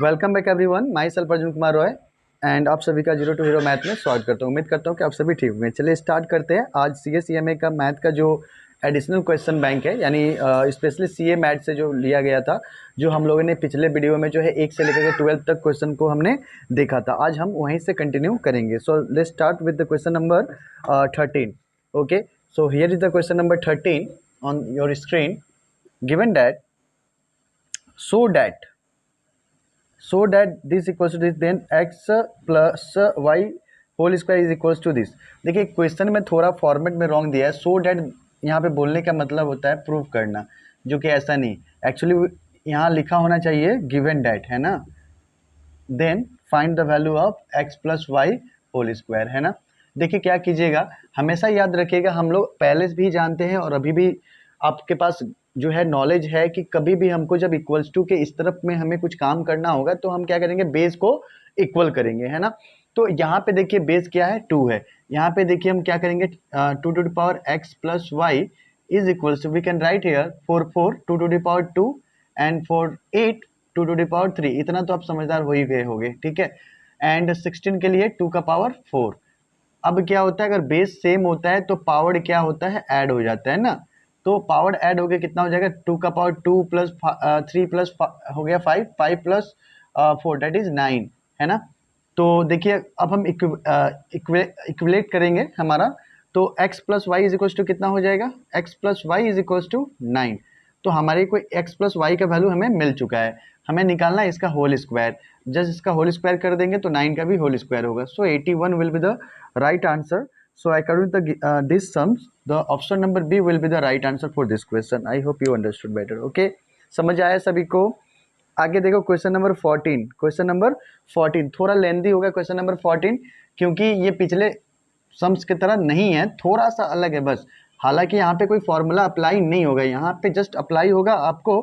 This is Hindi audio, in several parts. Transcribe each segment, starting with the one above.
Welcome back everyone, my self Arjun Kumar Roy and आप सभी का जीरो टू हीरो मैथ में स्वागत करता हूँ। उम्मीद करता हूँ कि आप सभी ठीक होंगे। चलिए स्टार्ट करते हैं। आज CA का मैथ का जो एडिशनल क्वेश्चन बैंक है, यानी स्पेशली CA मैथ से जो लिया गया था, जो हम लोगों ने पिछले वीडियो में जो है 1 से लेकर के 12 तक क्वेश्चन को हमने देखा था। आज हम वहीं से कंटिन्यू करेंगे। So let's start with the question number 13। Okay, so here is the question number 13 on your screen. Given that so that this equals to this, then x plus y whole square is equals to this. देखिए क्वेश्चन में थोड़ा फॉर्मेट में रॉन्ग दिया है। सो डैट यहाँ पे बोलने का मतलब होता है प्रूव करना, जो कि ऐसा नहीं। एक्चुअली यहाँ लिखा होना चाहिए गिवन डैट, है ना, then find the value of x plus Y whole square, है ना। देखिए क्या कीजिएगा, हमेशा याद रखिएगा, हम लोग पहले से भी जानते हैं और अभी भी आपके पास जो है नॉलेज है कि कभी भी हमको जब इक्वल्स टू के इस तरफ में हमें कुछ काम करना होगा तो हम क्या करेंगे, बेस को इक्वल करेंगे, है ना। तो यहाँ पे देखिए बेस क्या है, 2 है। यहाँ पे देखिए हम क्या करेंगे, 2 to the power x plus Y is equals to, we can write here 4 2 to the power 2 and 8 2 to the power 3। इतना तो आप समझदार हो ही गए होंगे, ठीक है। एंड 16 के लिए 2 का पावर 4। अब क्या होता है, अगर बेस सेम होता है तो पावर क्या होता है, ऐड हो जाता है ना। तो पावर ऐड हो गया, कितना हो जाएगा, 2 का पावर 2 प्लस 3 प्लस हो गया 5, 5 प्लस 4 दैट इज 9, है ना। तो देखिए अब हम इक्विलेट करेंगे हमारा, तो x plus Y is equals to कितना हो जाएगा, x plus Y is equals to 9। तो हमारे को x प्लस वाई का वैल्यू हमें मिल चुका है। हमें निकालना है इसका होल स्क्वायर। जस्ट इसका होल स्क्वायर कर देंगे तो 9 का भी होल स्क्वायर होगा। So 81 will be the right answer. So according to these sums, the option number B will be the right answer for this question. I hope you understood better. Okay, समझ आया सभी को। आगे देखो क्वेश्चन नंबर 14। क्वेश्चन नंबर 14 थोड़ा लेंदी होगा क्वेश्चन नंबर 14, क्योंकि ये पिछले सम्स की तरह नहीं है, थोड़ा सा अलग है बस। हालांकि यहाँ पे कोई फॉर्मूला अप्लाई नहीं होगा, यहाँ पे जस्ट अप्लाई होगा आपको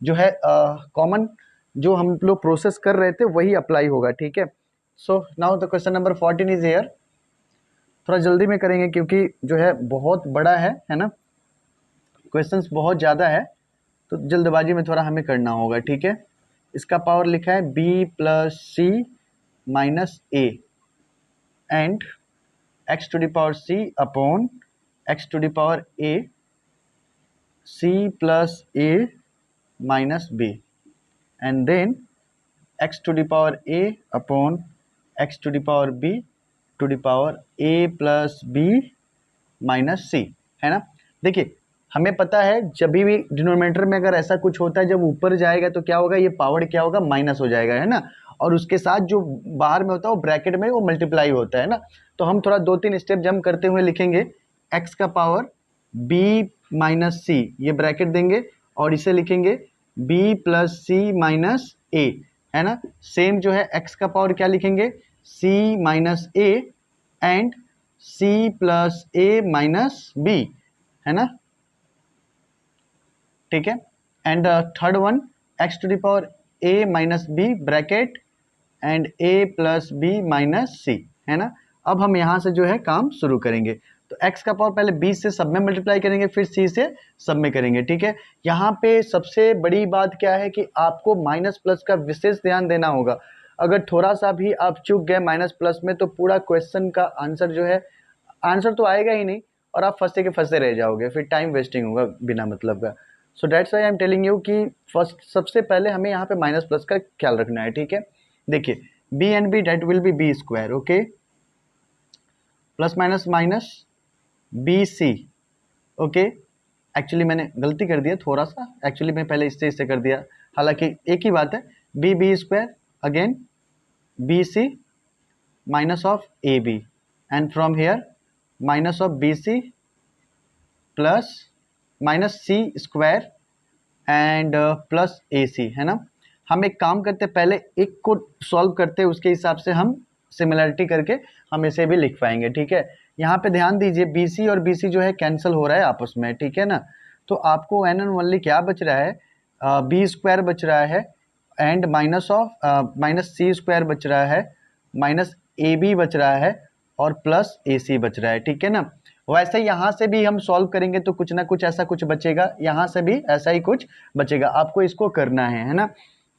जो है कॉमन जो हम लोग प्रोसेस कर रहे थे वही अप्लाई होगा, ठीक है। So now the question number 14 is here. थोड़ा जल्दी में करेंगे क्योंकि जो है बहुत बड़ा है ना, क्वेश्चंस बहुत ज़्यादा है, तो जल्दबाजी में थोड़ा हमें करना होगा, ठीक है। इसका पावर लिखा है b plus C minus A and x to the power c upon x to the power a c plus a minus b and then x to the power a upon x to the power b to the power a plus b minus C, है ना। देखिए हमें पता है जब भी डिनोमिनेटर में अगर ऐसा कुछ होता है, जब ऊपर जाएगा तो क्या होगा, ये पावर क्या होगा, माइनस हो जाएगा, है ना। और उसके साथ जो बाहर में होता है वो ब्रैकेट में वो मल्टीप्लाई होता है ना। तो हम थोड़ा 2-3 स्टेप जंप करते हुए लिखेंगे x का पावर b माइनस सी, ये ब्रैकेट देंगे और इसे लिखेंगे b प्लस सी माइनस ए, है ना। सेम जो है x का पावर क्या लिखेंगे, c minus A and c plus A minus B, है ना, ठीक है। And third one x to the power a minus B bracket and a plus B minus C, है ना। अब हम यहाँ से जो है काम शुरू करेंगे। तो x का पावर पहले b से सब में मल्टीप्लाई करेंगे, फिर c से सब में करेंगे, ठीक है। यहाँ पे सबसे बड़ी बात क्या है कि आपको माइनस प्लस का विशेष ध्यान देना होगा। अगर थोड़ा सा भी आप चूक गए माइनस प्लस में तो पूरा क्वेश्चन का आंसर जो है, आंसर तो आएगा ही नहीं और आप फंसे के फंसे रह जाओगे, फिर टाइम वेस्टिंग होगा बिना मतलब का। So that's why I am telling you कि फर्स्ट सबसे पहले हमें यहाँ पे माइनस प्लस का ख्याल रखना है, ठीक है। देखिए B and B that will be B square, okay, plus minus minus B C, okay. Actually मैंने गलती कर दिया थोड़ा सा, एक्चुअली मैं पहले इससे कर दिया, हालांकि एक ही बात है। B B square again B C minus of A B and from here minus of B C plus minus C square and plus A C, है ना। हम एक काम करते पहले एक को सॉल्व करते उसके हिसाब से हम सिमिलरिटी करके हम इसे भी लिख पाएंगे, ठीक है। यहाँ पे ध्यान दीजिए बी सी और बी सी जो है कैंसिल हो रहा है आपस में, ठीक है ना। तो आपको एन एन ओनली क्या बच रहा है, बी स्क्वायर बच रहा है and minus of minus C square बच रहा है, माइनस ए बी बच रहा है और प्लस ए सी बच रहा है, ठीक है ना। वैसे यहाँ से भी हम सॉल्व करेंगे तो कुछ ना कुछ ऐसा कुछ बचेगा, यहाँ से भी ऐसा ही कुछ बचेगा, आपको इसको करना है ना।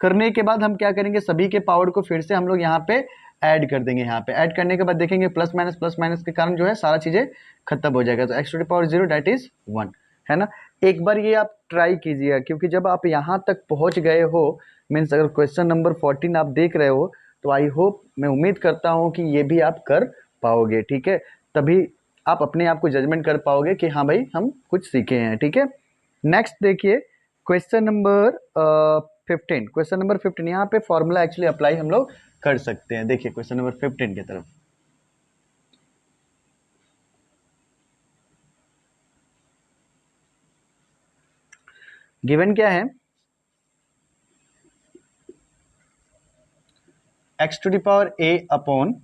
करने के बाद हम क्या करेंगे, सभी के पावर को फिर से हम लोग यहाँ पे ऐड कर देंगे। यहाँ पे ऐड करने के बाद देखेंगे प्लस माइनस के कारण जो है सारा चीज़ें खत्म हो जाएगा। तो X to the power 0 that is 1, है ना। एक बार ये आप ट्राई कीजिएगा, क्योंकि जब आप यहाँ तक पहुँच गए हो, मीन्स अगर क्वेश्चन नंबर 14 आप देख रहे हो, तो आई होप, मैं उम्मीद करता हूँ कि ये भी आप कर पाओगे, ठीक है। तभी आप अपने आप को जजमेंट कर पाओगे कि हाँ भाई हम कुछ सीखे हैं, ठीक है। नेक्स्ट देखिए क्वेश्चन नंबर 15। क्वेश्चन नंबर 15 यहाँ पे फॉर्मूला एक्चुअली अप्लाई हम लोग कर सकते हैं। देखिए क्वेश्चन नंबर 15 की तरफ। गिवन क्या है, x to the power a upon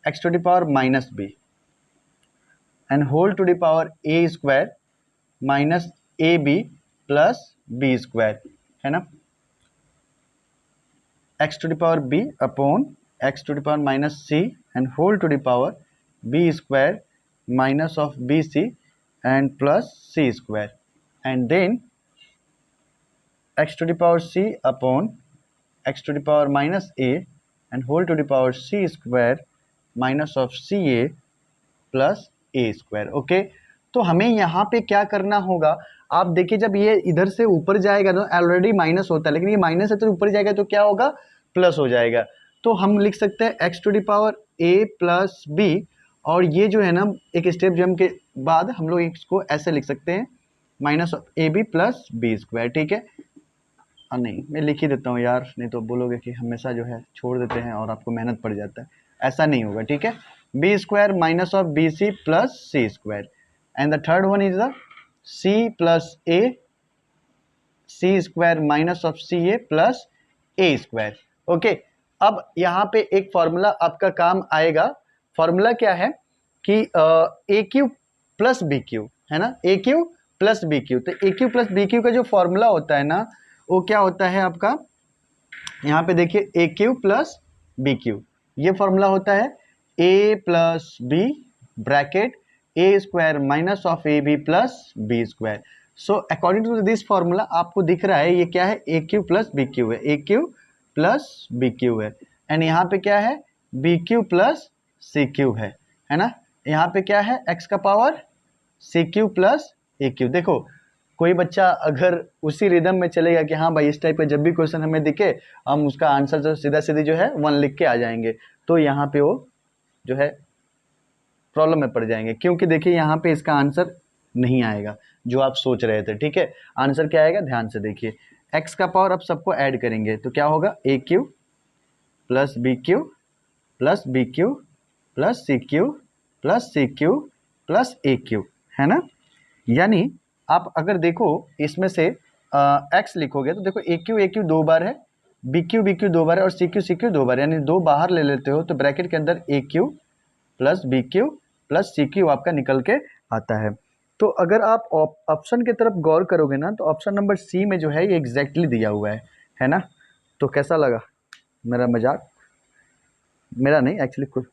x to the power minus b and whole to the power a square minus A B plus B square, है ना। x to the power b upon x to the power minus c and whole to the power b square minus of B C and plus c square, and then x to the power c upon x to the power minus a and whole to the power c square minus of C A plus A square. Okay, तो हमें यहाँ पे क्या करना होगा, आप देखिए जब ये इधर से ऊपर जाएगा तो ऑलरेडी माइनस होता है, लेकिन ये माइनस है तो ऊपर जाएगा तो क्या होगा, प्लस हो जाएगा। तो हम लिख सकते हैं X to the power A plus B, और ये जो है ना एक स्टेप जंप के बाद हम लोग इसको ऐसे लिख सकते हैं minus A B plus B square, ठीक है। नहीं, मैं लिख ही देता हूँ यार, नहीं तो बोलोगे कि हमेशा जो है छोड़ देते हैं और आपको मेहनत पड़ जाता है, ऐसा नहीं होगा, ठीक है। B square minus of B C plus C square, and the third one is the C plus A C square minus of C A plus A square. Okay, अब यहाँ पे एक फॉर्मूला आपका काम आएगा। फॉर्मूला क्या है कि ए क्यू प्लस बी क्यू, है ना, A cube plus B Q. तो A cube plus B cube का जो फॉर्मूला होता है ना, वो क्या होता है आपका, यहाँ पे देखिए A cube plus B cube, ये फॉर्मूला होता है A plus B bracket A square minus of A B plus B square. So according to this formula आपको दिख रहा है ये क्या है, A cube plus B cube है, A cube plus B cube है, एंड यहाँ पे क्या है, B Q plus C Q है ना। यहाँ पे क्या है, एक्स का power C Q plus A Q. देखो कोई बच्चा अगर उसी रिदम में चलेगा कि हाँ भाई इस टाइप का जब भी क्वेश्चन हमें दिखे हम उसका आंसर जो सीधा सीधी जो है 1 लिख के आ जाएंगे, तो यहाँ पे वो जो है प्रॉब्लम में पड़ जाएंगे, क्योंकि देखिए यहाँ पे इसका आंसर नहीं आएगा जो आप सोच रहे थे, ठीक है। आंसर क्या आएगा, ध्यान से देखिए, एक्स का पावर अब सबको ऐड करेंगे तो क्या होगा, A cube plus B Q plus B Q plus C Q plus C Q plus A cube, है ना। यानी आप अगर देखो इसमें से एक्स लिखोगे तो देखो ए क्यू 2 बार है, बी क्यू 2 बार है और सी क्यू 2 बार है, यानी 2 बाहर ले लेते हो तो ब्रैकेट के अंदर A cube plus B Q plus C cube आपका निकल के आता है। तो अगर आप ऑप्शन की तरफ गौर करोगे ना, तो ऑप्शन नंबर सी में जो है ये एग्जैक्टली दिया हुआ है ना। तो कैसा लगा मेरा मजाक, मेरा नहीं एक्चुअली कुछ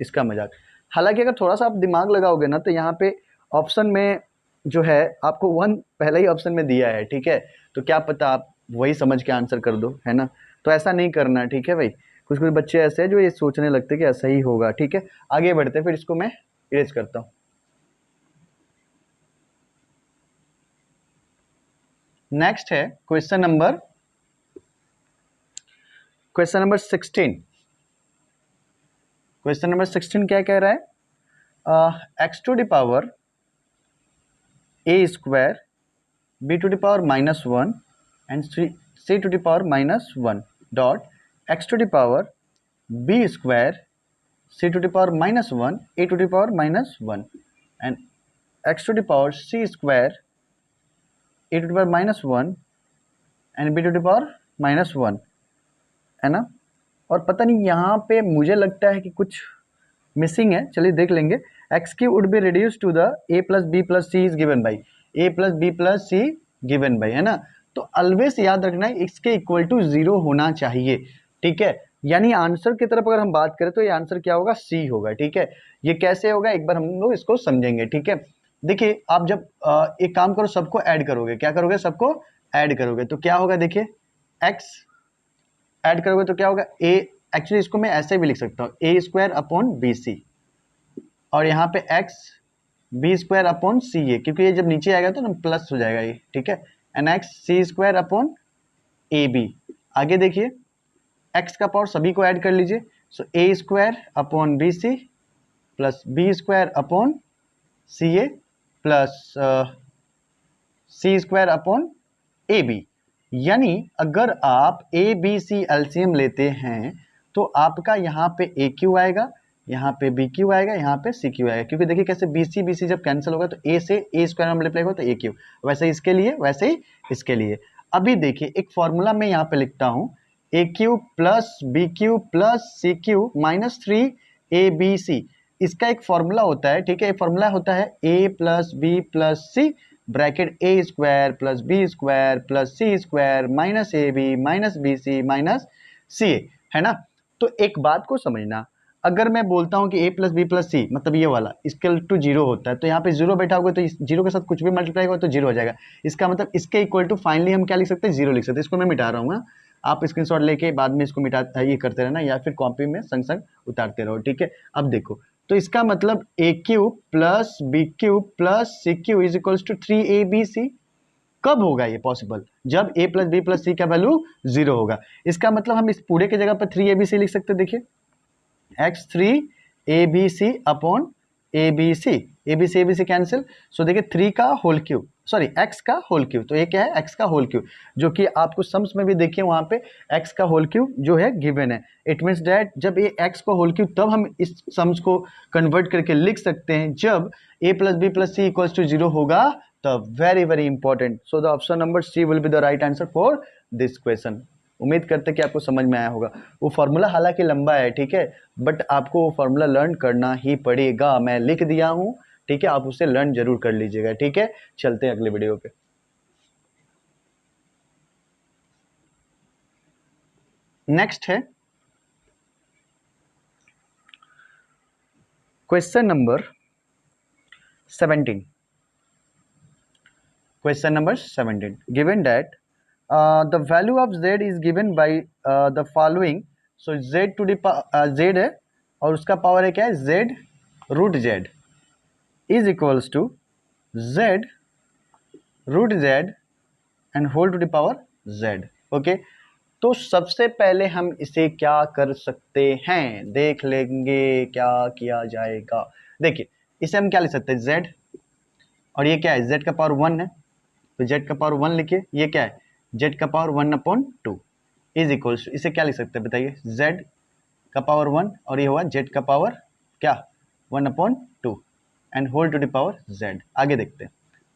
इसका मजाक। हालांकि अगर थोड़ा सा आप दिमाग लगाओगे ना तो यहाँ पे ऑप्शन में जो है आपको 1 पहले ही ऑप्शन में दिया है, ठीक है। तो क्या पता आप वही समझ के आंसर कर दो, है ना। तो ऐसा नहीं करना, ठीक है भाई। कुछ कुछ बच्चे ऐसे हैं जो ये सोचने लगते हैं कि ऐसा ही होगा, ठीक है। आगे बढ़ते हैं, फिर इसको मैं इरेज करता हूँ। नेक्स्ट है क्वेश्चन नंबर 16। क्वेश्चन नंबर 16 क्या कह रहा है, X to the power A square B to the power -1 and C to the power -1 dot X to the power B square C to the power -1 A to the power -1 and X to the power C square A to the power -1 and B to the power -1, है ना। और पता नहीं यहाँ पे मुझे लगता है कि कुछ मिसिंग है, चलिए देख लेंगे। X Q would be reduce to the A plus B plus C is given by A plus B plus C given by, है ना। तो ऑलवेज याद रखना है इसके इक्वल टू 0 होना चाहिए, ठीक है। यानी आंसर की तरफ अगर हम बात करें तो ये आंसर क्या होगा, सी होगा, ठीक है। ये कैसे होगा एक बार हम लोग इसको समझेंगे, ठीक है। देखिए आप जब एक काम करो, सबको ऐड करोगे, क्या करोगे, सबको ऐड करोगे, तो क्या होगा, देखिए एक्स ऐड करोगे तो क्या होगा, ए, एक्चुअली इसको मैं ऐसे भी लिख सकता हूँ, ए स्क्वायर अपॉन बी सी, और यहाँ पे x B square upon C ए, क्योंकि ये जब नीचे आएगा तो ना प्लस हो जाएगा ये, ठीक है, N X C square upon A B. आगे देखिए एक्स का पावर सभी को ऐड कर लीजिए, so A square upon B C plus B square upon C A plus C square upon A B. यानी अगर आप ए बी सी एलसीएम लेते हैं तो आपका यहाँ पे ए क्यू आएगा, यहाँ पे बी क्यू आएगा, यहाँ पे सी क्यू आएगा, क्योंकि देखिए कैसे बी सी जब कैंसिल होगा तो ए से ए स्क्वायर में मल्टीप्लाई होगा तो ए क्यू, वैसे ही इसके लिए वैसे ही इसके लिए। अभी देखिए एक फॉर्मूला मैं यहाँ पे लिखता हूँ, A cube plus B Q plus C Q minus 3 A B C, इसका एक फॉर्मूला होता है, ठीक है, फॉर्मूला होता है A plus B plus C bracket A square plus B square plus C square minus A B minus B C minus C A, है ना। तो एक बात को समझना, अगर मैं बोलता हूं कि ए प्लस बी प्लस सी मतलब ये वाला इक्वल टू जीरो होता है, तो यहाँ पे जीरो बैठा होगा तो इस जीरो के साथ कुछ भी मल्टीप्लाई होगा तो जीरो हो जाएगा, इसका मतलब इसके इक्वल टू फाइनली हम क्या लिख सकते हैं, जीरो लिख सकते हैं। इसको मैं मिटा रहा हूँ, आप स्क्रीनशॉट लेके बाद में इसको मिटा ये करते रहना या फिर कॉपी में संग संग उतारते रहो, ठीक है। अब देखो तो इसका मतलब A cube plus B Q plus C cube is equals to 3abc। कब होगा ये पॉसिबल, जब a plus B plus C का वैल्यू जीरो होगा। इसका मतलब हम इस पूरे के जगह पर 3abc लिख सकते हैं, देखिए x3abc अपॉन abc कैंसिल, सो देखिए 3 का होल क्यूब, सॉरी x का होल क्यूब, तो ये क्या है x का होल क्यूब, जो कि आपको सम्स में भी देखिए वहां पे x का होल क्यूब जो है गिवन है। इट मीन्स दैट जब ये x का होल क्यूब, तब हम इस सम्स को कन्वर्ट करके लिख सकते हैं जब a plus B plus C equals to zero होगा, तब। Very very important, so the option number C will be the right answer for this question. उम्मीद करते कि आपको समझ में आया होगा। वो फॉर्मूला हालांकि लंबा है, ठीक है, बट आपको वो फॉर्मूला लर्न करना ही पड़ेगा, मैं लिख दिया हूं, ठीक है, आप उसे लर्न जरूर कर लीजिएगा, ठीक है। चलते हैं अगले वीडियो पे। नेक्स्ट है question number 17। Question number 17, given that the value of z is given by the following, so z to the z है और उसका पावर है क्या है, z root z is equals to z root z and whole to the power z। Okay, तो सबसे पहले हम इसे क्या कर सकते हैं, देख लेंगे क्या किया जाएगा। देखिए इसे हम क्या लिख सकते हैं, z, और ये क्या है, z का पावर 1 है, तो z का पावर 1 लिखिए, ये क्या है, z का पावर 1/2 इज इक्वल्स, इसे क्या लिख सकते हैं बताइए, z का पावर 1 और ये हुआ z का पावर क्या 1/2 and whole to the power z। आगे देखते हैं,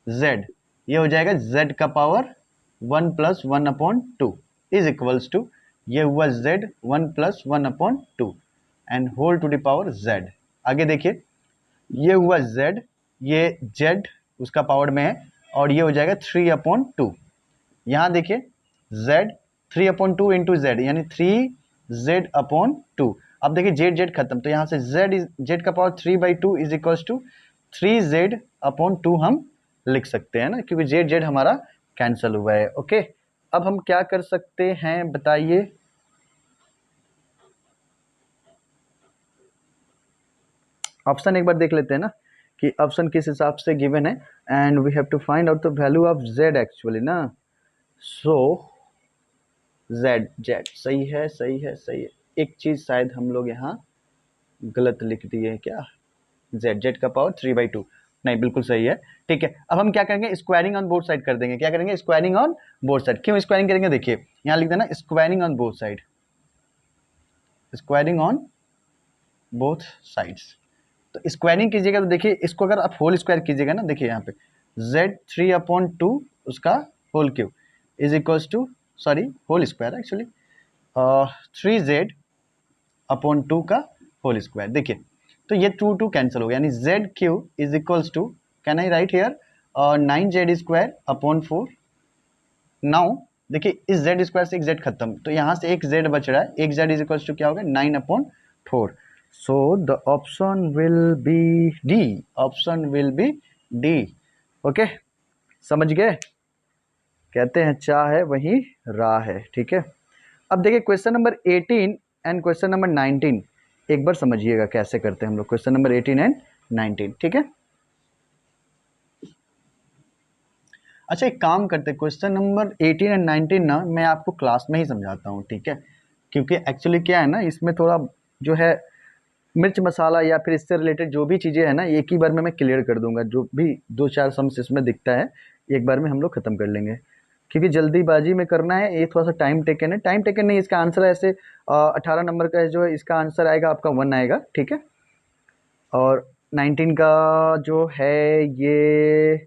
z ये हो जाएगा z का पावर 1 + 1/2 इज इक्वल्स टू, ये हुआ z 1 + 1/2 and whole to the power z। आगे देखिए ये हुआ z, ये z उसका पावर में है, और ये हो जाएगा 3/2। यहाँ देखिए z 3/2 इंटू जेड यानी 3z/2। अब देखिए जेड जेड खत्म, तो यहाँ से z का power 3/2 is equals to 3z/2 हम लिख सकते हैं ना, क्योंकि जेड जेड हमारा कैंसिल हुआ है। ओके, अब हम क्या कर सकते हैं बताइए, ऑप्शन एक बार देख लेते हैं ना कि ऑप्शन किस हिसाब से गिवन है, and we have to find out the value of z actually ना। सो z सही है सही है सही है, एक चीज शायद हम लोग यहाँ गलत लिख दिए, क्या z का पावर 3/2, नहीं बिल्कुल सही है, ठीक है। अब हम क्या करेंगे, स्क्वायरिंग ऑन बोथ साइड कर देंगे, क्या करेंगे, स्क्वायरिंग ऑन बोथ साइड। क्यों स्क्वायरिंग करेंगे, देखिए यहाँ लिख देना squaring on both side, squaring on both sides. तो स्क्वायरिंग कीजिएगा तो देखिए इसको अगर आप होल स्क्वायर कीजिएगा ना, देखिए यहाँ पे z 3/2 उसका whole cube is equals to, sorry whole square actually 3z/2 का होल स्क्वायर। देखिए तो ये 2 कैंसिल हो गया, यानी z cube is equals to, can I write here 9z²/4। Now देखिए इस z स्क्वायर से एक z खत्म, तो यहाँ से एक z बच रहा है, एक z इज इक्वल्स टू क्या होगा 9/4। सो the option will be D, option will be D. Okay, समझ गए, कहते हैं चाह है वही राह है, ठीक है। अब देखिए question number 18 and question number 19 एक बार समझिएगा कैसे करते हैं हम लोग क्वेश्चन नंबर 18 एंड 19, ठीक है। अच्छा एक काम करते हैं, क्वेश्चन नंबर 18 एंड 19 ना मैं आपको क्लास में ही समझाता हूँ, ठीक है, क्योंकि एक्चुअली क्या है ना, इसमें थोड़ा जो है मिर्च मसाला या फिर इससे रिलेटेड जो भी चीज़ें हैं ना एक ही बार में मैं क्लियर कर दूंगा, जो भी दो चार सम्स इसमें दिखता है एक बार में हम लोग खत्म कर लेंगे, क्योंकि जल्दीबाजी में करना है, ये थोड़ा सा टाइम टेकन है। टाइम टेकन नहीं, इसका आंसर ऐसे 18 नंबर का जो है इसका आंसर आएगा आपका 1 आएगा, ठीक है। और 19 का जो है ये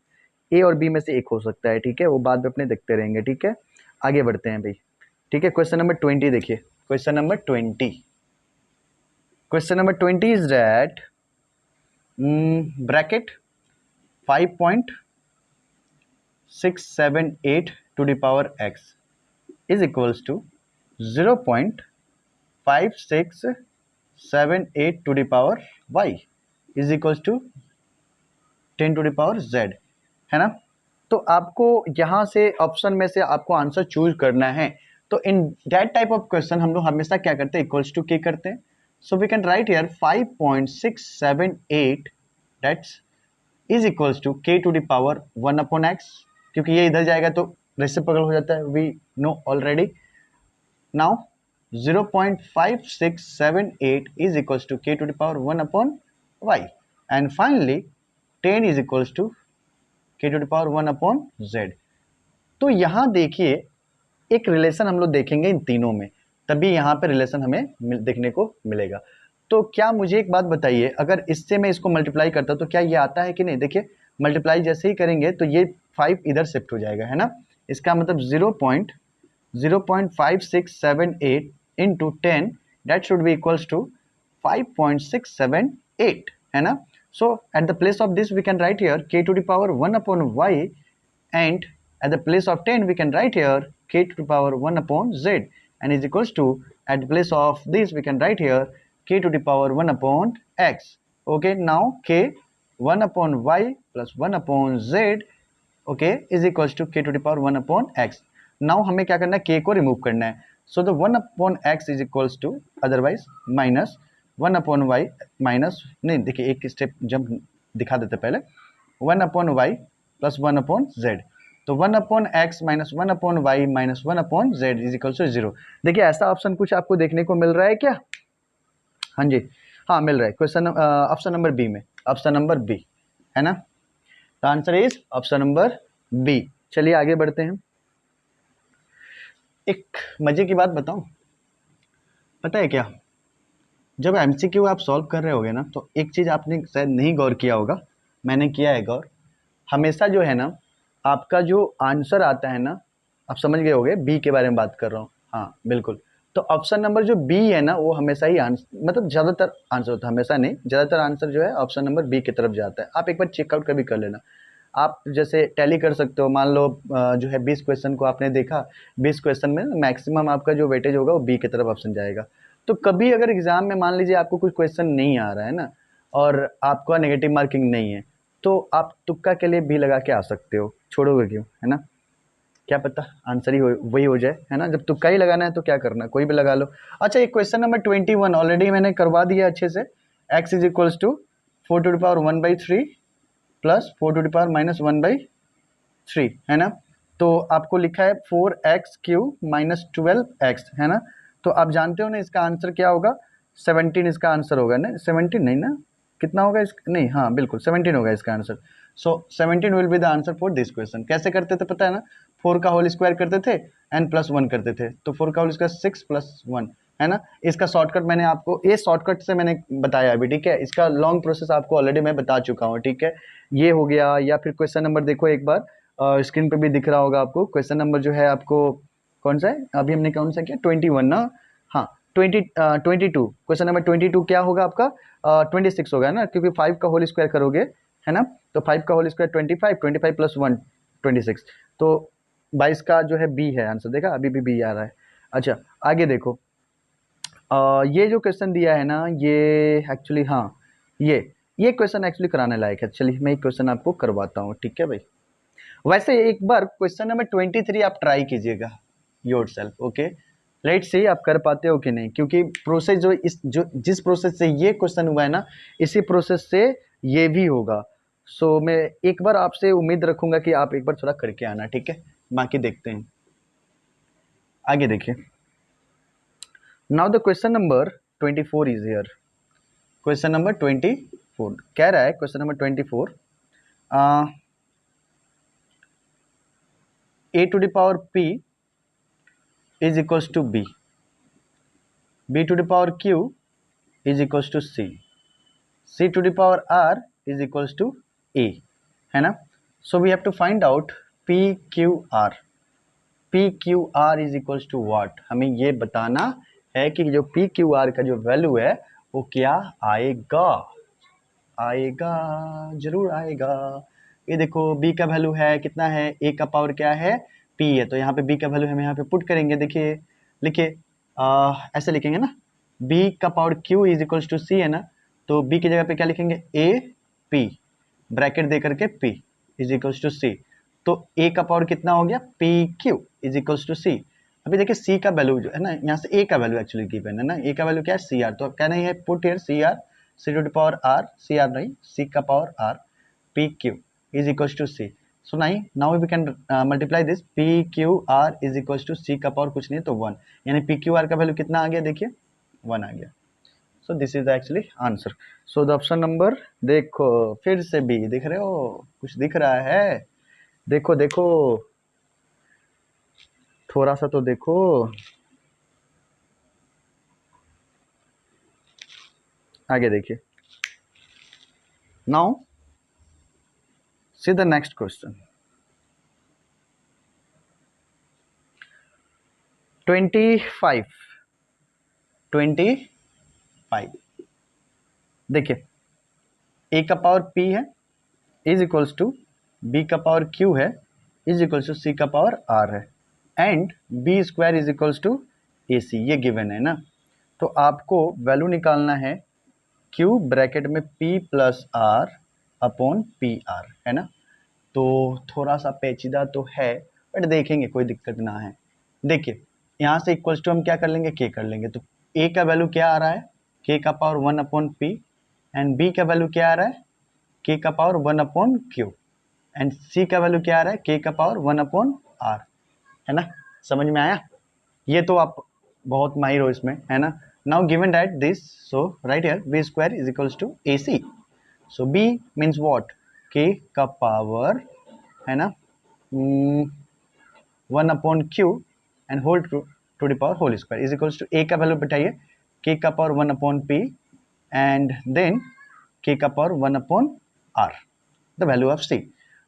ए और बी में से एक हो सकता है, ठीक है, वो बाद में अपने देखते रहेंगे, ठीक है। आगे बढ़ते हैं भाई, ठीक है। क्वेश्चन नंबर 20 देखिए, question number 20, question number 20 is that bracket 5.678 to the power x is equals to 0.5678 to the power y is equals to 10 to the power z, है ना। तो आपको यहाँ से ऑप्शन में से आपको आंसर चूज करना है। तो in that type of question हम लोग हमेशा क्या करते हैं, इक्वल्स टू के करते हैं। So we can write here 5.678 that's is equals to K to the power 1 upon X, क्योंकि ये इधर जाएगा तो रेसिप्रोकल हो जाता है, we know already. Now 0.5678 is equals to k to the power 1 upon y, and finally 10 is equals to k to the power 1 upon z। तो यहाँ देखिए एक रिलेशन हम लोग देखेंगे इन तीनों में, तभी यहाँ पे रिलेशन हमें देखने को मिलेगा। तो क्या मुझे एक बात बताइए, अगर इससे मैं इसको मल्टीप्लाई करता तो क्या ये आता है कि नहीं। देखिए मल्टीप्लाई जैसे ही करेंगे तो ये 5 इधर शिफ्ट हो जाएगा, है ना। इसका मतलब 0.0678 into 10 that should be equals to 5.678, है ना। So at the place of this we can write here k to the power 1 upon y, and at the place of 10 we can write here k to the power 1 upon z, and is equals to at the place of this we can write here k to the power 1 upon x। okay, now k 1 upon y plus 1 upon z, okay, is equals to k to the power 1 upon x। now हमें क्या करना है, k को रिमूव करना है। so the 1 upon x is equals to otherwise minus 1 upon y minus नहीं, देखिए एक स्टेप जंप दिखा देते पहले, 1 upon y plus 1 upon z। तो 1 upon x minus 1 upon y minus 1 upon z is equal to 0। देखिए ऐसा ऑप्शन कुछ आपको देखने को मिल रहा है क्या। हाँ जी, हाँ मिल रहा है, क्वेश्चन ऑप्शन नंबर बी में, ऑप्शन नंबर बी, है ना। The answer is option number B. चलिए आगे बढ़ते हैं। एक मजे की बात बताऊं, पता है क्या, जब एमसीक्यू आप सॉल्व कर रहे होगे ना तो एक चीज़ आपने शायद नहीं गौर किया होगा, मैंने किया है गौर। हमेशा जो है ना आपका जो आंसर आता है ना, आप समझ गए होगे बी के बारे में बात कर रहा हूँ, हाँ बिल्कुल। तो ऑप्शन नंबर जो बी है ना वो हमेशा ही आंसर, मतलब ज़्यादातर आंसर होता है, हमेशा नहीं, ज़्यादातर आंसर जो है ऑप्शन नंबर बी की तरफ जाता है। आप एक बार चेकआउट कभी कर लेना। आप जैसे टैली कर सकते हो, मान लो जो है 20 क्वेश्चन को आपने देखा, 20 क्वेश्चन में मैक्सिमम आपका जो वेटेज होगा वो बी की तरफ ऑप्शन जाएगा। तो कभी अगर एग्जाम में मान लीजिए आपको कुछ क्वेश्चन नहीं आ रहा है ना और आपका नेगेटिव मार्किंग नहीं है, तो आप तुक्का के लिए भी लगा के आ सकते हो, छोड़ोगे क्यों, है ना। क्या पता आंसर ही वही हो जाए, है ना। जब तुक्का ही लगाना है तो क्या करना, कोई भी लगा लो। अच्छा एक क्वेश्चन नंबर 21 ऑलरेडी मैंने करवा दिया अच्छे से। x is equals to 4 to the power 1/3 plus 4 to the power minus 1/3, है ना। तो आपको लिखा है 4x³ माइनस 12x, है ना। तो आप जानते हो ना इसका आंसर क्या होगा, 17 इसका आंसर होगा ना, 17 नहीं ना, कितना होगा इस, नहीं हाँ बिल्कुल 17 होगा इसका answer. So 17 will be the answer for this question. कैसे करते थे पता है ना, 4 का होल स्क्वायर करते थे एंड प्लस 1 करते थे, तो 4 का होल स्क्वायर 6 प्लस 1, है ना। इसका शॉर्टकट मैंने आपको, ये शॉर्टकट से मैंने बताया अभी, ठीक है। इसका लॉन्ग प्रोसेस आपको ऑलरेडी मैं बता चुका हूँ, ठीक है। ये हो गया, या फिर क्वेश्चन नंबर देखो एक बार, स्क्रीन पे भी दिख रहा होगा आपको। क्वेश्चन नंबर जो है आपको कौन सा है, अभी हमने कौन सा किया, 21 ना, हाँ 22, क्वेश्चन नंबर 22 क्या होगा आपका, 26 होगा ना, क्योंकि 5 का होल स्क्वायर करोगे, है ना। तो 5 का होल स्क्वायर 25, 25 प्लस 1 26, तो 22 का जो है बी है आंसर। देखा अभी भी बी आ रहा है। अच्छा आगे देखो, ये जो क्वेश्चन दिया है ना ये एक्चुअली, हाँ ये क्वेश्चन एक्चुअली कराने लायक है। चलिए मैं एक क्वेश्चन आपको करवाता हूँ, ठीक है भाई। वैसे एक बार क्वेश्चन नंबर 23 आप ट्राई कीजिएगा योरसेल्फ, ओके। लेट्स सी आप कर पाते हो कि नहीं, क्योंकि प्रोसेस जो जिस प्रोसेस से ये क्वेश्चन हुआ है ना, इसी प्रोसेस से ये भी होगा। सो मैं एक बार आपसे उम्मीद रखूंगा कि आप एक बार थोड़ा करके आना, ठीक है। बाकी देखते हैं, आगे देखिए। Now the question number 24 is here. Question number 24 कह रहा है, question number 24, a to the power p is equals to b, b to the power q is equals to c, c to the power r is equals to a, है ना। So we have to find out p q r, p q r is equals to what, हमें ये बताना है कि जो p q r का जो वैल्यू है वो क्या आएगा। आएगा, जरूर आएगा। ये देखो b का वैल्यू है कितना है, a का पावर क्या है p है, तो यहाँ पे b का वैल्यू हम यहाँ पे पुट करेंगे। देखिए लिखिए, ऐसे लिखेंगे ना, b का power q is equals to c है ना, तो b की जगह पे क्या लिखेंगे, a p ब्रैकेट दे करके p is equals to c, तो a का पावर कितना हो गया p q is equals to c। अभी देखिए c का वैल्यू जो है ना, यहाँ से a का वैल्यू एक्चुअली गिवन है ना, a का वैल्यू क्या है सी आर, तो अब क्या नहीं है, put here C R, C to the power R, C R नहीं, सी का power R, P Q is equals to C. So नहीं, now we can multiply this, P Q R is equals to C का पावर कुछ नहीं तो 1, यानी पी क्यू आर का वैल्यू कितना आ गया, देखिए 1 आ गया। So this is actually answer. So the option number, देखो फिर से बी, दिख रहे हो कुछ दिख रहा है, देखो देखो थोड़ा सा तो देखो। आगे देखिए, now see the next question. 25 देखिए, ए का पावर p है इज इक्वल्स टू बी का पावर q है इज इक्वल्स टू सी का पावर r है, and B square is equals to A C, ये गिवन है ना। तो आपको वैल्यू निकालना है q ब्रैकेट में p plus r upon P are, है ना। तो थोड़ा सा पेचीदा तो है, बट देखेंगे, कोई दिक्कत ना है। देखिए यहाँ से इक्वल्स टू हम क्या कर लेंगे, k कर लेंगे, तो a का वैल्यू क्या आ रहा है, k का power 1 upon p, and b का वैल्यू क्या आ रहा है, k का power 1 upon q, and c का वैल्यू क्या आ रहा है, k का पावर 1 अपॉन r, है ना। समझ में आया, ये तो आप बहुत माहिर हो इसमें, है ना। Now given that this, so right here b square is equals to ac, so b means what, k का पावर, है ना, 1 upon Q and whole to the power whole square is equals to a का वैल्यू बताइए, k का power 1 upon p and then k का power 1 upon r, the value of c।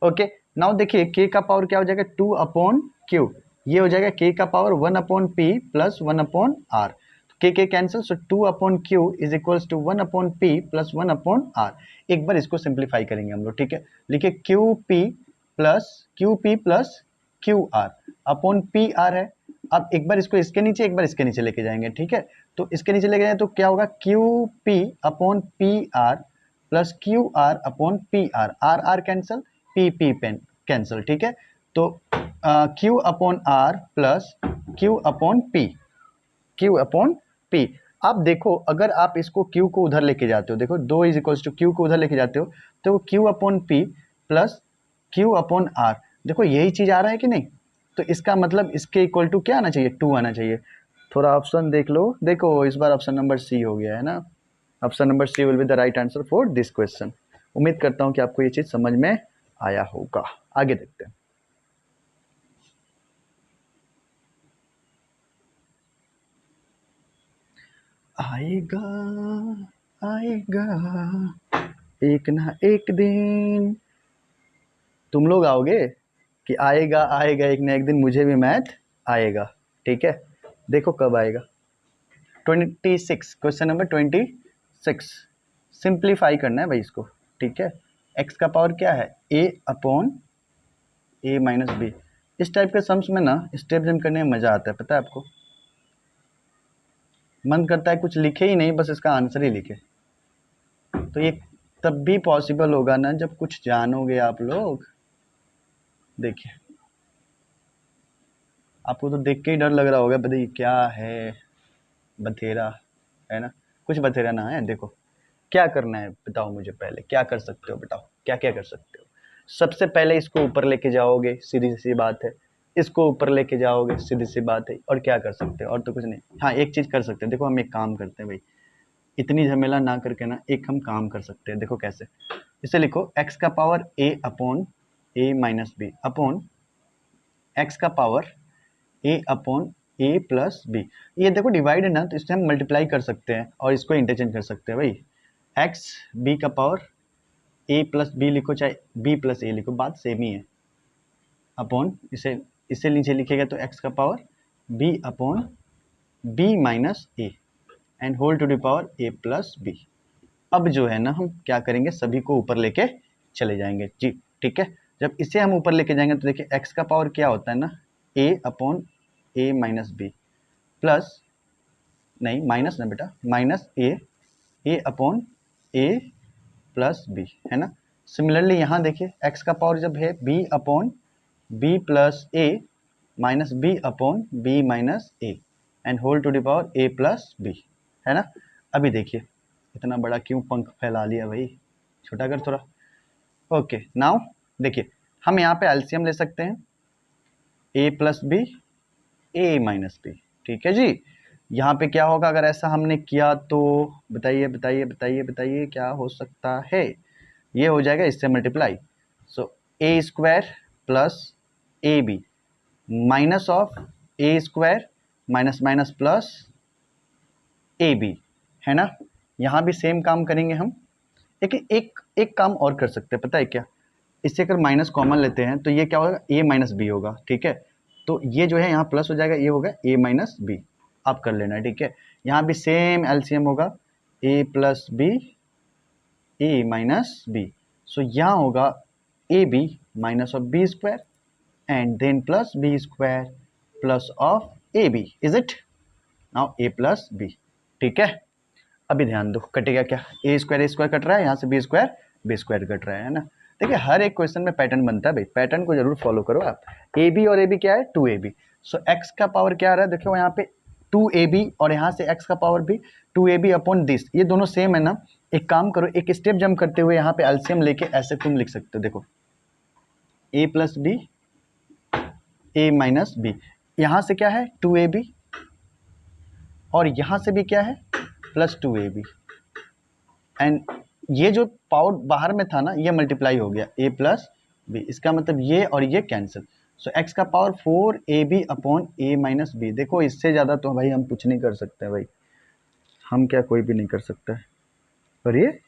Okay, now देखिए k का पावर क्या हो जाएगा 2 अपॉन q, ये हो जाएगा k का power 1 upon p plus 1 upon r, k cancel, so 2 upon q is equals to 1 upon p plus 1 upon r। एक बार इसको सिंप्लीफाई करेंगे हम लोग, ठीक है। लिखिए qp plus Q R upon P are है। अब एक बार इसको इसके नीचे, एक बार इसके नीचे लेके जाएंगे, ठीक है। तो इसके नीचे लेके जाए तो क्या होगा, Q P upon P R plus Q R upon P R, R R cancel, P P pen cancel, ठीक है। तो Q upon R plus Q upon P, Q upon P. आप देखो अगर आप इसको क्यू को उधर लेके जाते हो, देखो 2 इज इक्वल्स टू क्यू को उधर लेके जाते हो, तो Q upon P plus Q upon R, देखो यही चीज आ रहा है कि नहीं, तो इसका मतलब इसके इक्वल टू क्या आना चाहिए, 2 आना चाहिए। थोड़ा ऑप्शन देख लो, देखो इस बार ऑप्शन नंबर सी हो गया है ना, option number C will be the right answer for this question. उम्मीद करता हूँ कि आपको ये चीज समझ में आया होगा। आगे देखते हैं, आएगा आएगा एक ना एक दिन, तुम लोग आओगे कि आएगा आएगा एक ना एक दिन मुझे भी मैथ आएगा, ठीक है। देखो कब आएगा। 26 क्वेश्चन नंबर 26, सिंप्लीफाई करना है भाई इसको, ठीक है। एक्स का पावर क्या है, a upon a minus B. इस टाइप के सम्स में ना स्टेप जम करने में मजा आता है, पता है आपको, मन करता है कुछ लिखे ही नहीं, बस इसका आंसर ही लिखे। तो ये तब भी पॉसिबल होगा ना जब कुछ जानोगे आप लोग। देखिए आपको तो देख के ही डर लग रहा होगा, बताइए क्या है, बथेरा है ना, कुछ बथेरा ना है। देखो क्या करना है बताओ मुझे, पहले क्या कर सकते हो बताओ, क्या क्या कर सकते हो। सबसे पहले इसको ऊपर लेके जाओगे, सीधी सी बात है, इसको ऊपर लेके जाओगे, सीधी सी बात है। और क्या कर सकते हो, और तो कुछ नहीं। हाँ एक चीज कर सकते हैं, देखो हम एक काम करते हैं भाई, इतनी झमेला ना करके ना एक हम काम कर सकते हैं। देखो कैसे, इसे लिखो x का power a upon a minus B upon x का power a upon a plus B. ये देखो डिवाइड है ना, तो इससे हम मल्टीप्लाई कर सकते हैं और इसको इंटरचेंज कर सकते हैं भाई। x b का पावर a प्लस बी लिखो, चाहे b प्लस a लिखो, बात सेम ही है। अपॉन इसे इसे नीचे लिखेगा तो x का power b upon b minus a and whole to the power a plus B. अब जो है ना हम क्या करेंगे, सभी को ऊपर लेके चले जाएंगे जी, ठीक है। जब इसे हम ऊपर लेके जाएंगे तो देखिए x का पावर क्या होता है ना, a upon a minus B plus, नहीं माइनस ना बेटा, minus a upon a plus B, है ना। सिमिलरली यहाँ देखिए x का पावर जब है b upon b plus a minus b upon b minus a and whole to the power a plus b, है ना। अभी देखिए इतना बड़ा क्यों पंख फैला लिया भाई, छोटा कर थोड़ा। ओके नाउ देखिए हम यहाँ पे एलसीएम ले सकते हैं, a plus B a minus B, ठीक है जी। यहाँ पे क्या होगा अगर ऐसा हमने किया तो, बताइए बताइए बताइए बताइए क्या हो सकता है। ये हो जाएगा इससे multiply, so A square plus A B minus of A square minus minus plus A B, है ना। यहाँ भी सेम काम करेंगे हम, लेकिन एक काम और कर सकते हैं, पता है क्या, इससे अगर माइनस कॉमन लेते हैं तो ये क्या होगा, ए माइनस बी होगा, ठीक है। तो ये जो है यहाँ प्लस हो जाएगा, ये होगा ए माइनस बी, आप कर लेना, ठीक है। यहाँ भी सेम एलसीएम होगा, A plus B A minus B, so यहाँ होगा A B minus of B square and then plus B square plus of A B, is it now A plus B, ठीक है। अभी ध्यान दो कटेगा क्या, ए स्क्वायर कट रहा है, यहाँ से बी स्क्वायर कट रहा है ना। देखिए हर एक क्वेश्चन में पैटर्न बनता है भाई, पैटर्न को जरूर फॉलो करो आप। ए बी और ए बी क्या है, 2ab, सो एक्स का पावर क्या आ रहा है, देखो यहाँ पे 2ab और यहाँ से एक्स का पावर भी 2ab अपॉन दिस, ये दोनों सेम है ना। एक काम करो, एक स्टेप जंप करते हुए यहाँ पे एलसीएम लेके ऐसे तुम लिख सकते हो, देखो a plus B A minus B, यहाँ से क्या है 2ab और यहाँ से भी क्या है प्लस 2ab एंड ये जो पावर बाहर में था ना ये मल्टीप्लाई हो गया a प्लस बी, इसका मतलब ये और ये कैंसिल, सो x का power 4ab upon a minus B. देखो इससे ज़्यादा तो भाई हम कुछ नहीं कर सकते भाई, हम क्या कोई भी नहीं कर सकता है। और ये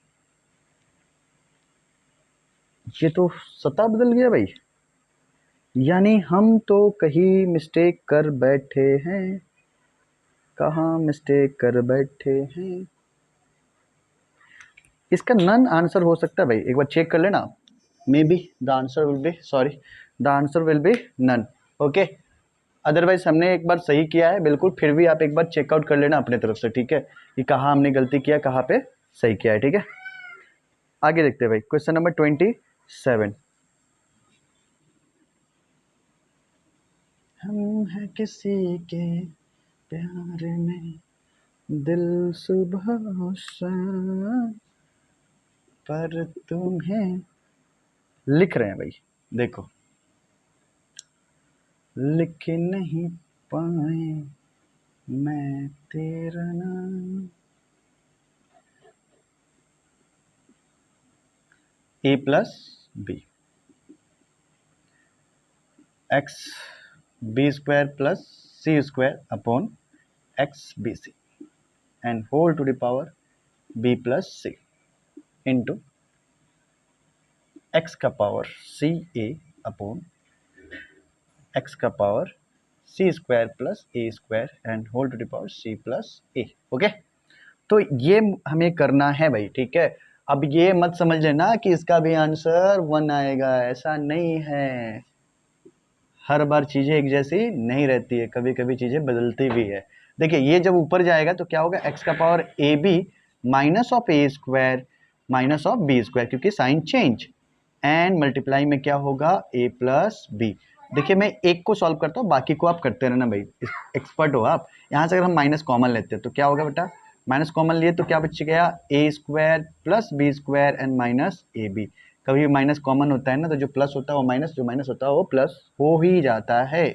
तो सत्ता बदल गया भाई, यानी हम तो कहीं मिस्टेक कर बैठे हैं, कहाँ मिस्टेक कर बैठे हैं। इसका नन आंसर हो सकता है भाई, एक बार चेक कर लेना, maybe the answer will be, sorry the answer will be none, okay. Otherwise हमने एक बार सही किया है बिल्कुल, फिर भी आप एक बार चेकआउट कर लेना अपने तरफ से, ठीक है, कि कहाँ हमने गलती किया, कहाँ पे सही किया है, ठीक है। आगे देखते हैं भाई, क्वेश्चन नंबर 27, हम हैं किसी के प्यार में दिल सुबह शाम, पर तुम्हें लिख रहे हैं भाई, देखो लिख नहीं पाए मैं तेरा नाम, A plus B X B square plus C square upon X B C and whole to the power B plus C into X का power C A upon X का power C square plus A square and whole to the power C plus A, okay. तो ये हमें करना है भाई, ठीक है। अब ये मत समझ लेना कि इसका भी आंसर 1 आएगा, ऐसा नहीं है। हर बार चीजें एक जैसी नहीं रहती है, कभी कभी चीजें बदलती भी है। देखिए ये जब ऊपर जाएगा तो क्या होगा, एक्स का power A B minus of A square minus of B square, क्योंकि साइन चेंज, एंड मल्टीप्लाई में क्या होगा, ए प्लस बी। देखिए मैं एक को सॉल्व करता हूँ, बाकी को आप करते रहना भाई, एक्सपर्ट हो आप। यहाँ से अगर हम माइनस कॉमन लेते हैं तो क्या होगा बेटा, माइनस कॉमन लिए तो क्या बच गया, A square plus B square and minus A B. कभी माइनस कॉमन होता है ना, तो जो प्लस होता है वो माइनस, जो माइनस होता है वो प्लस हो ही जाता है,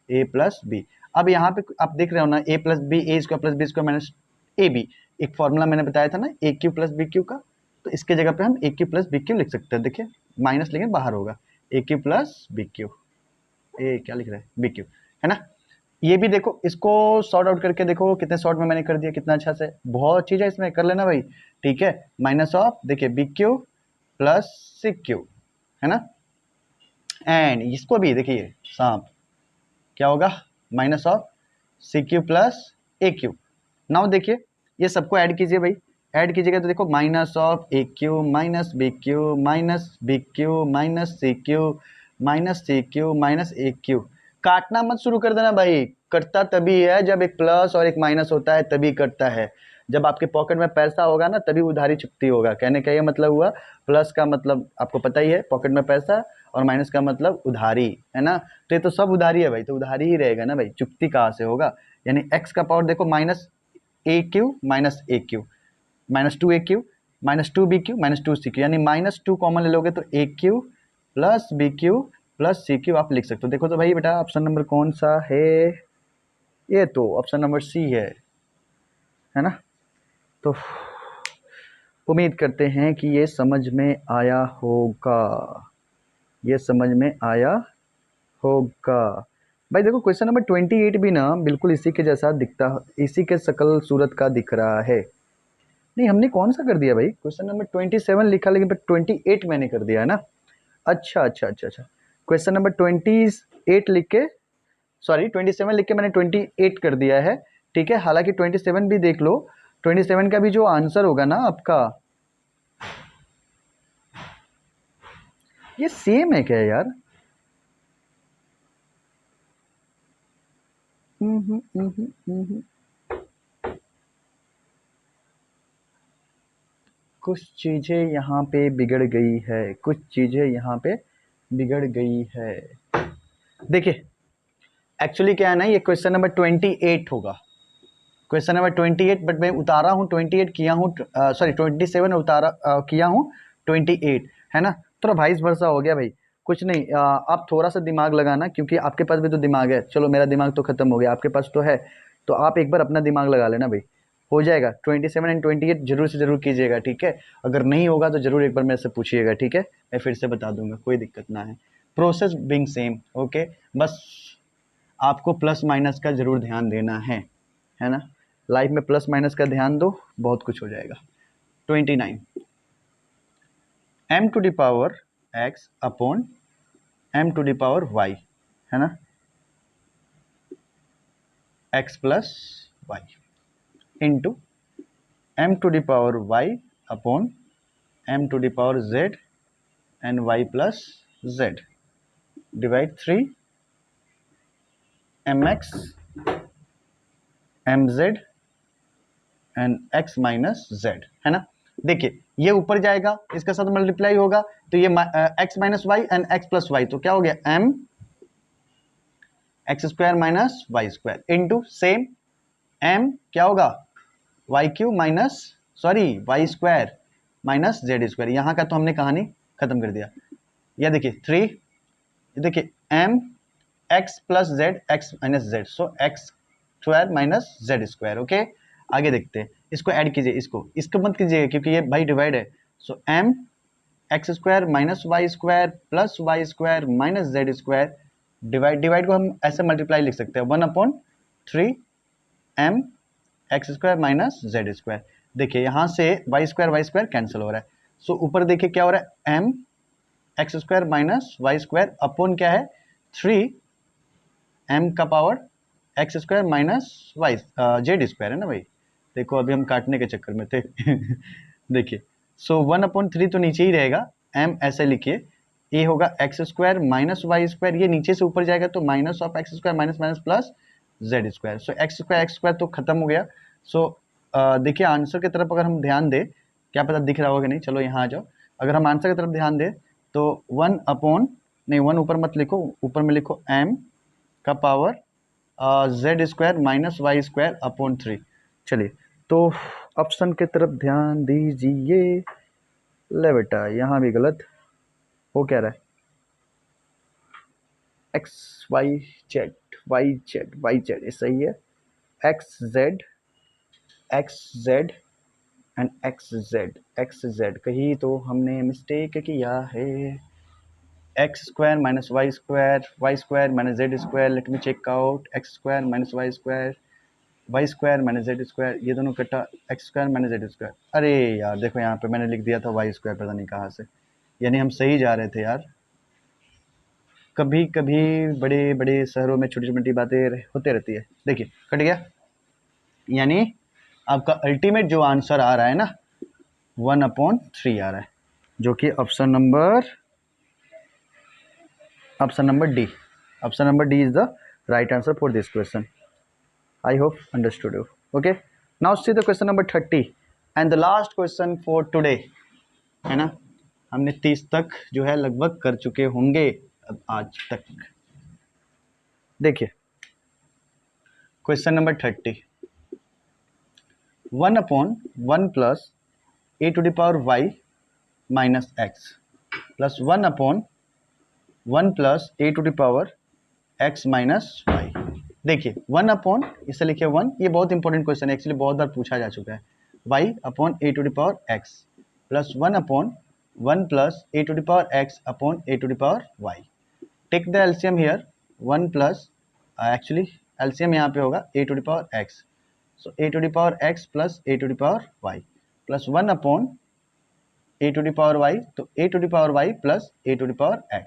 ए प्लस बी। अब यहाँ पे आप देख रहे हो ना, A plus B, A square plus B square minus A B, एक फॉर्मूला मैंने बताया था ना A cube plus B cube का, तो इसके जगह पे हम A cube plus B cube लिख सकते हैं। देखिए माइनस लेकिन बाहर होगा, A cube plus B cube, ए क्या लिख रहा है, बी क्यू, है ना। ये भी देखो, इसको सॉर्ट आउट करके देखो कितने शॉर्ट में मैंने कर दिया, कितना अच्छा से, बहुत चीज है इसमें, कर लेना भाई, ठीक है। माइनस ऑफ देखिए B Q plus C Q, है ना। एंड इसको भी देखिए सांप, क्या होगा, minus of C Q plus A Q. Now देखिए ये सबको ऐड कीजिए भाई, ऐड कीजिएगा तो देखो minus of A Q minus B Q minus B Q minus C Q minus C Q minus A Q. काटना मत शुरू कर देना भाई, कटता तभी है जब एक प्लस और एक माइनस होता है, तभी कटता है। जब आपके पॉकेट में पैसा होगा ना, तभी उधारी चुकती होगा। कहने का ये मतलब हुआ, प्लस का मतलब आपको पता ही है, पॉकेट में पैसा, और माइनस का मतलब उधारी, है ना। तो ये तो सब उधारी है भाई, तो उधारी ही रहेगा ना भाई, चुकती कहाँ से होगा। यानी एक्स का पावर देखो, minus A Q minus A Q minus two A Q minus two B Q minus two C cube, यानी माइनस टू कॉमन ले लोगे तो A cube plus B Q plus C cube आप लिख सकते हो। देखो तो भाई बेटा ऑप्शन नंबर कौन सा है, ये तो ऑप्शन नंबर सी है ना। तो उम्मीद करते हैं कि ये समझ में आया होगा, ये समझ में आया होगा भाई। देखो क्वेश्चन नंबर 28 भी ना बिल्कुल इसी के जैसा दिखता, इसी के शकल सूरत का दिख रहा है। नहीं हमने कौन सा कर दिया भाई, क्वेश्चन नंबर 27 लिखा, लेकिन पर 28 मैंने कर दिया है ना। अच्छा अच्छा अच्छा अच्छा, क्वेश्चन नंबर 28 लिख के, सॉरी 27 लिख के मैंने 28 कर दिया है, ठीक है। हालांकि 27 भी देख लो, 27 का भी जो आंसर होगा ना आपका, ये सेम है क्या यार। हम्म, हम्म, हम्म, हम्म। कुछ चीज़ें यहाँ पे बिगड़ गई है, कुछ चीज़ें यहाँ पे बिगड़ गई है। देखिए एक्चुअली क्या है ना, ये क्वेश्चन नंबर 28 होगा, क्वेश्चन नंबर 28, बट मैं उतारा हूँ 28 किया हूँ, सॉरी 27 उतारा किया हूँ 28, है ना। थोड़ा वाइस वर्सा हो गया भाई, कुछ नहीं, आप थोड़ा सा दिमाग लगाना, क्योंकि आपके पास भी तो दिमाग है। चलो मेरा दिमाग तो खत्म हो गया, आपके पास तो है, तो आप एक बार अपना दिमाग लगा लेना भाई, हो जाएगा। 27 एंड 28 जरूर से जरूर कीजिएगा, ठीक है। अगर नहीं होगा तो जरूर एक बार मेरे से पूछिएगा, ठीक है, मैं फिर से बता दूंगा, कोई दिक्कत ना है। Process being same, okay. बस आपको प्लस माइनस का जरूर ध्यान देना है ना। लाइफ में प्लस माइनस का ध्यान दो, बहुत कुछ हो जाएगा। 29 m to the power x upon m to the power y, है ना, x plus Y into m to the power y upon m to the power z and y plus z, divide 3 mx mz and x minus z, है ना। देखिए ये ऊपर जाएगा, इसके साथ मल्टीप्लाई होगा, तो ये x minus Y and x plus Y, तो क्या हो गया, m X square minus Y square into same m क्या होगा, Y Q minus, sorry Y square minus Z square. यहाँ का तो हमने कहानी खत्म कर दिया। यह देखिए 3, देखिए m x plus Z X minus Z, so X square minus Z square, okay. आगे देखते हैं, इसको ऐड कीजिए, इसको मत कीजिएगा क्योंकि ये भाई डिवाइड है। So m X square minus Y square plus Y square minus Z square, divide को हम ऐसे मल्टीप्लाई लिख सकते हैं, 1/3 m X square minus Z square. देखिए यहाँ से वाई स्क्वायर कैंसिल हो रहा है, सो ऊपर देखिए क्या हो रहा है, m X square minus Y square upon क्या है, 3 m का power X square minus Y Z square, है ना भाई। देखो अभी हम काटने के चक्कर में थे देखिए, सो 1/3 तो नीचे ही रहेगा, m ऐसे लिखिए, ये होगा X square minus Y square, ये नीचे से ऊपर जाएगा तो minus of X square minus minus plus Z square. So X square तो खत्म हो गया। सो देखिए आंसर की तरफ अगर हम ध्यान दें, क्या पता दिख रहा होगा नहीं, चलो यहाँ आ जाओ। अगर हम आंसर की तरफ ध्यान दें तो 1/3 नहीं 1 ऊपर मत लिखो, ऊपर में लिखो m का power z² minus y² upon 3। चलिए तो ऑप्शन की तरफ ध्यान दीजिए। ले बेटा यहाँ भी गलत हो, क्या रहा है एक्स वाई जेड ये सही है, X Z and X Z कहीं तो हमने मिस्टेक किया है। x² minus y² minus z², let me check out, x² minus y² minus z², ये दोनों कटा x² माइनस z²। अरे यार देखो यहाँ पे मैंने लिख दिया था y², पता नहीं कहाँ से, यानी हम सही जा रहे थे यार। कभी कभी बड़े बड़े शहरों में छोटी छोटी बातें होते रहती है। देखिए कट गया, यानी आपका अल्टीमेट जो आंसर आ रहा है ना 1/3 आ रहा है, जो कि option number D, option number D is the right answer for this question. I hope understood you. Okay, now see the question number 30 and the last question for today, है ना। हमने 30 तक जो है लगभग कर चुके होंगे अब आज तक। देखिए question number 30, 1/1 plus a to the power y minus X plus 1/1 plus a to the power x minus Y. देखिए 1/, इसे लिखिए 1, ये बहुत इंपॉर्टेंट क्वेश्चन है, एक्चुअली बहुत बार पूछा जा चुका है। y/a to the power x plus 1/1 plus a to the power x upon a to the power y। Take the LCM here, 1 plus actually LCM यहाँ पे होगा a to the power x, so a to the power x plus a to the power y plus 1/a to the power y, तो a to the power y plus a to the power x,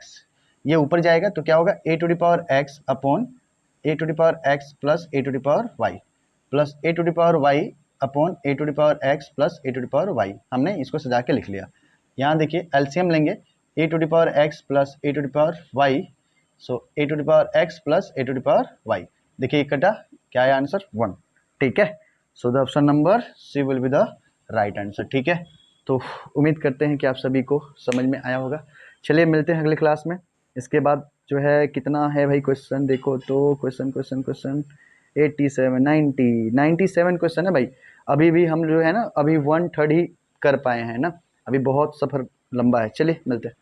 ये ऊपर जाएगा तो क्या होगा a to the power x upon a to the power x plus a to the power y plus a to the power y upon a to the power x plus a to the power y। हमने इसको सजा के लिख लिया। यहाँ देखिए एलसीएम लेंगे a to the power x plus a to the power y, so a to the power x plus a to the power y। देखिए कटा, क्या है आंसर 1, ठीक है। So the option number C will be the right answer, ठीक है। तो उम्मीद करते हैं कि आप सभी को समझ में आया होगा। चलिए मिलते हैं अगले क्लास में। इसके बाद जो है कितना है भाई क्वेश्चन, देखो तो क्वेश्चन 87 97 क्वेश्चन है भाई। अभी भी हम जो है ना अभी 1/3 ही कर पाए हैं ना, अभी बहुत सफ़र लंबा है। चलिए मिलते हैं।